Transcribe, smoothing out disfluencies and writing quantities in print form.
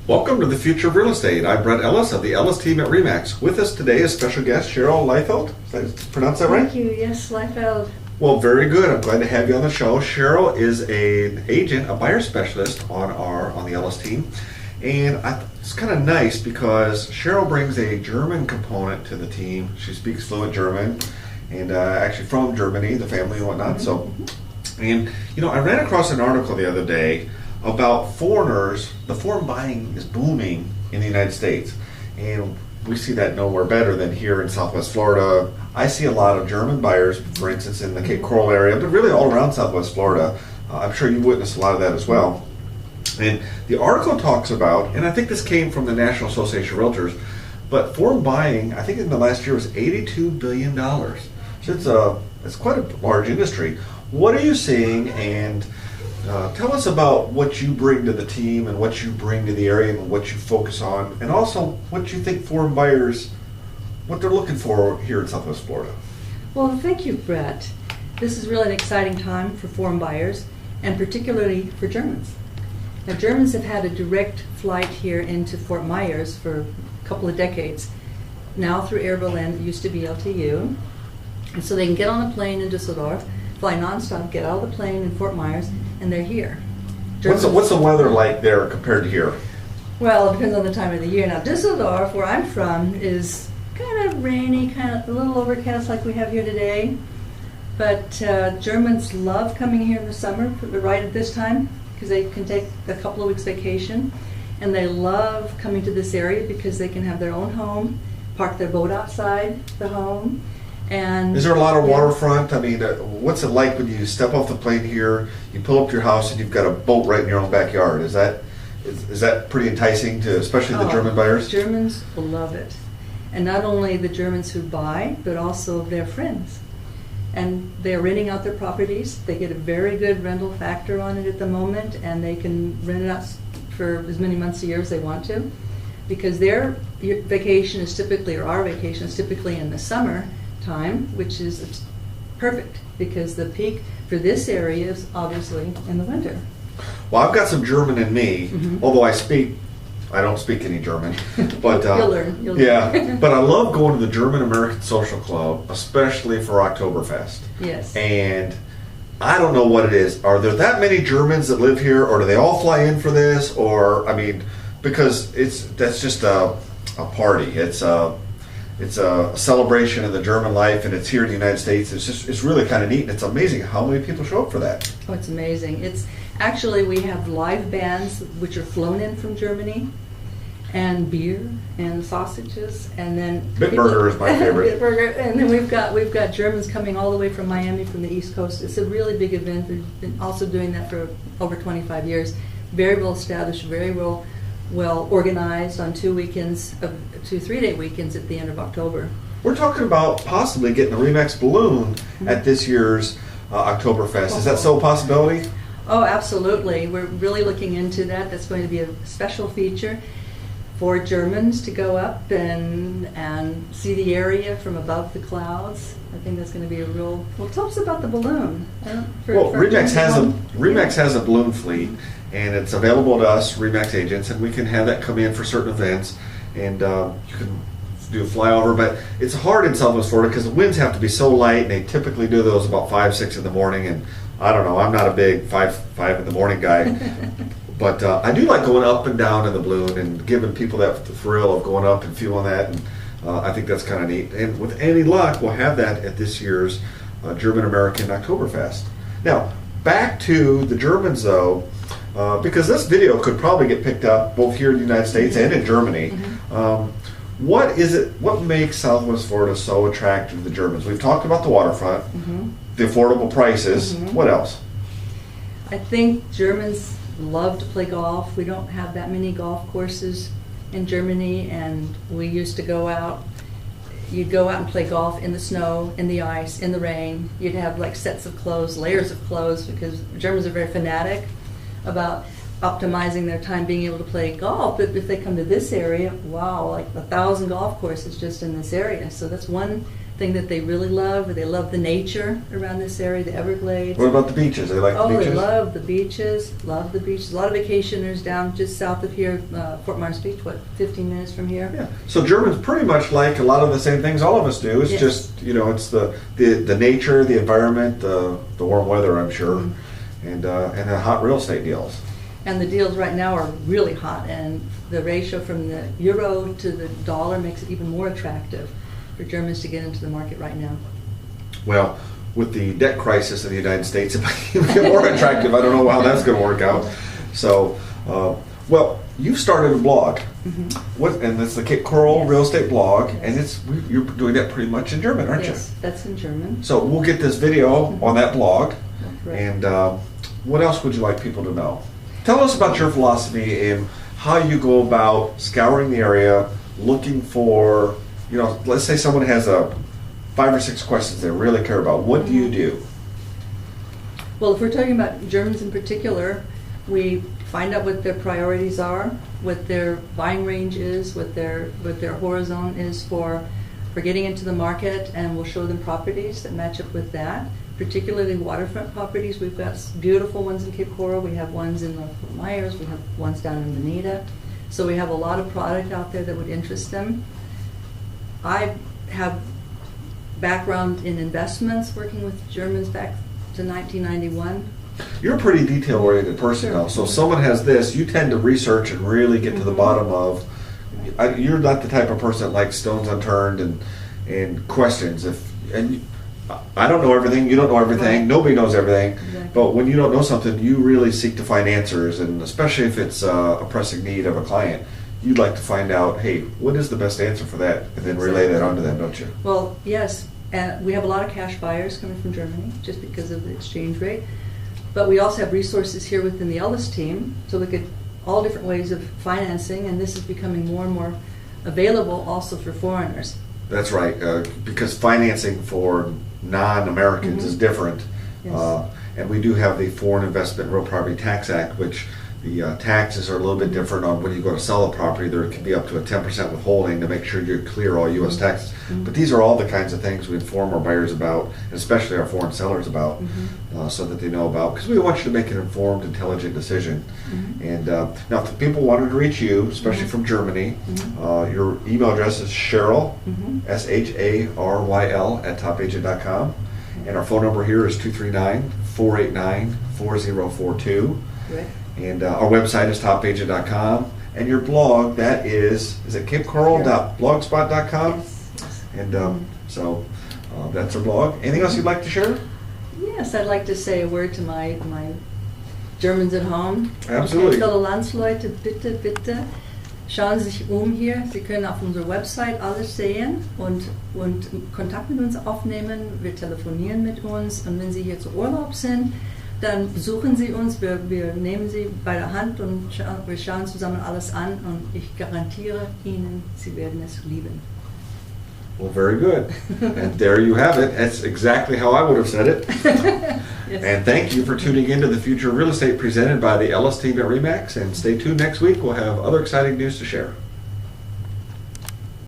Welcome to the Future of Real Estate. I'm Brett Ellis of the Ellis team at RE/MAX. With us today is special guest Cheryl Liefeld. Did I pronounce that right? Thank you. Yes, Liefeld. Well, very good. I'm glad to have you on the show. Cheryl is an agent, a buyer specialist on the Ellis team, and it's kind of nice because Cheryl brings a German component to the team. She speaks fluent German, and actually from Germany, the family and whatnot. And I ran across an article the other day about foreigners. The foreign buying is booming in the United States, and we see that nowhere better than here in Southwest Florida. I see a lot of German buyers, for instance, in the Cape Coral area, but really all around Southwest Florida. I'm sure you've witnessed a lot of that as well. And the article talks about, and I think this came from the National Association of Realtors, but foreign buying, I think in the last year was $82 billion. So it's quite a large industry. What are you seeing, and tell us about what you bring to the team and what you bring to the area and what you focus on, and also what you think foreign buyers, what they're looking for here in Southwest Florida. Well, thank you, Brett. This is really an exciting time for foreign buyers, and particularly for Germans. Now, Germans have had a direct flight here into Fort Myers for a couple of decades. Now through Air Berlin, it used to be LTU. And so they can get on a plane in Düsseldorf, fly nonstop, get out of the plane in Fort Myers, and they're here. What's the weather like there compared to here? Well, it depends on the time of the year. Now, Düsseldorf, where I'm from, is kind of rainy, kind of a little overcast like we have here today. But Germans love coming here in the summer, right at this time, because they can take a couple of weeks vacation. And they love coming to this area because they can have their own home, park their boat outside the home. And is there a lot of waterfront? I mean, what's it like when you step off the plane here, you pull up to your house, and you've got a boat right in your own backyard? Is that pretty enticing to, especially the German buyers? Germans will love it. And not only the Germans who buy, but also their friends. And they're renting out their properties. They get a very good rental factor on it at the moment, and they can rent it out for as many months a year as they want to, because their vacation is typically, or our vacation is typically in the summer time, which is perfect because the peak for this area is obviously in the winter. Well, I've got some German in me, although I don't speak any German, but you'll learn. Learn. But I love going to the German American Social Club, especially for Oktoberfest. Yes. And I don't know what it is. Are there that many Germans that live here, or do they all fly in for this? Or, I mean, because that's just a party. It's a celebration of the German life, and it's here in the United States. It's really kind of neat, and it's amazing how many people show up for that. Oh, it's amazing. It's actually, we have live bands which are flown in from Germany, and beer and sausages, and then Bitburger is my favorite. Bitburger, and then we've got Germans coming all the way from Miami, from the East Coast. It's a really big event. We've been also doing that for over 25 years. Very well established, very well organized on 2 3-day weekends at the end of October. We're talking about possibly getting a RE/MAX balloon at this year's Oktoberfest. Is that still a possibility? Oh, absolutely. We're really looking into that. That's going to be a special feature for Germans to go up and see the area from above the clouds. I think that's going to be a real... Well, tell us about the balloon. RE/MAX has a balloon fleet, and it's available to us RE/MAX agents, and we can have that come in for certain events, and you can do a flyover. But it's hard in Southwest Florida because the winds have to be so light, and they typically do those about 5, 6 in the morning, and I don't know, I'm not a big 5 in the morning guy. But I do like going up and down in the balloon and giving people that thrill of going up and feeling that, and I think that's kind of neat. And with any luck, we'll have that at this year's German-American Oktoberfest. Now, back to the Germans, though, because this video could probably get picked up both here in the United States and in Germany. What makes Southwest Florida so attractive to the Germans? We've talked about the waterfront, the affordable prices. What else? I think Germans love to play golf. We don't have that many golf courses in Germany, and we used to go out. You'd go out and play golf in the snow, in the ice, in the rain. You'd have like sets of clothes, layers of clothes, because Germans are very fanatic about optimizing their time being able to play golf. But if they come to this area, wow, like 1,000 golf courses just in this area. So that's one thing that they really love. They love the nature around this area, the Everglades. What about the beaches? They like the beaches? They love the beaches, love the beaches. A lot of vacationers down just south of here, Fort Myers Beach, 15 minutes from here? Yeah. So Germans pretty much like a lot of the same things all of us do. It's just, it's the nature, the environment, the warm weather, I'm sure, and the hot real estate deals. And the deals right now are really hot, and the ratio from the euro to the dollar makes it even more attractive for Germans to get into the market right now. Well, with the debt crisis in the United States, it might even get more attractive. I don't know how that's going to work out. So, well, you started a blog. And it's the Cape Coral Real Estate blog, and you're doing that pretty much in German, aren't you? Yes, that's in German. So we'll get this video on that blog. Right. And what else would you like people to know? Tell us about your philosophy and how you go about scouring the area, looking for, let's say someone has 5 or 6 questions they really care about. What do you do? Well, if we're talking about Germans in particular, we find out what their priorities are, what their buying range is, what their horizon is for getting into the market, and we'll show them properties that match up with that. Particularly waterfront properties. We've got beautiful ones in Cape Coral. We have ones in Fort Myers. We have ones down in Bonita. So we have a lot of product out there that would interest them. I have background in investments, working with Germans back to 1991. You're a pretty detail-oriented person now. So if someone has this, you tend to research and really get to the bottom of. You're not the type of person that likes stones unturned and questions. I don't know everything, you don't know everything, Right. Nobody knows everything, Exactly. but when you don't know something, you really seek to find answers, and especially if it's a pressing need of a client, you'd like to find out, hey, what is the best answer for that, and then relay that onto them, don't you? Well, yes, and we have a lot of cash buyers coming from Germany just because of the exchange rate, but we also have resources here within the Ellis team to look at all different ways of financing, and this is becoming more and more available also for foreigners. That's right, because financing for non-Americans is different. Yes. And we do have the Foreign Investment and Real Property Tax Act, which the taxes are a little bit different on when you go to sell a property. There can be up to a 10% withholding to make sure you clear all U.S. taxes. But these are all the kinds of things we inform our buyers about, and especially our foreign sellers about, so that they know about, because we want you to make an informed, intelligent decision. And now if people wanted to reach you, especially from Germany, your email address is Cheryl, SHARYL @topagent.com. And our phone number here is 239-489-4042. Correct. And our website is topagent.com. And your blog, that is it capecoral.blogspot.com? Yes. And so that's our blog. Anything else you'd like to share? Yes, I'd like to say a word to my Germans at home. Absolutely. Tolle Landsleute, bitte, bitte, schauen Sie sich hier. Sie können auf unserer Website alles sehen und Kontakt mit uns aufnehmen. Wir telefonieren mit uns, und wenn Sie hier zu Urlaub sind, dann besuchen Sie uns. Wir nehmen Sie bei der Hand und wir schauen zusammen alles an, und ich garantiere Ihnen, Sie werden es lieben. Well, very good. And there you have it. That's exactly how I would have said it. Yes. And thank you for tuning into the Future of Real Estate presented by the Ellis team at RE/MAX. And stay tuned next week. We'll have other exciting news to share.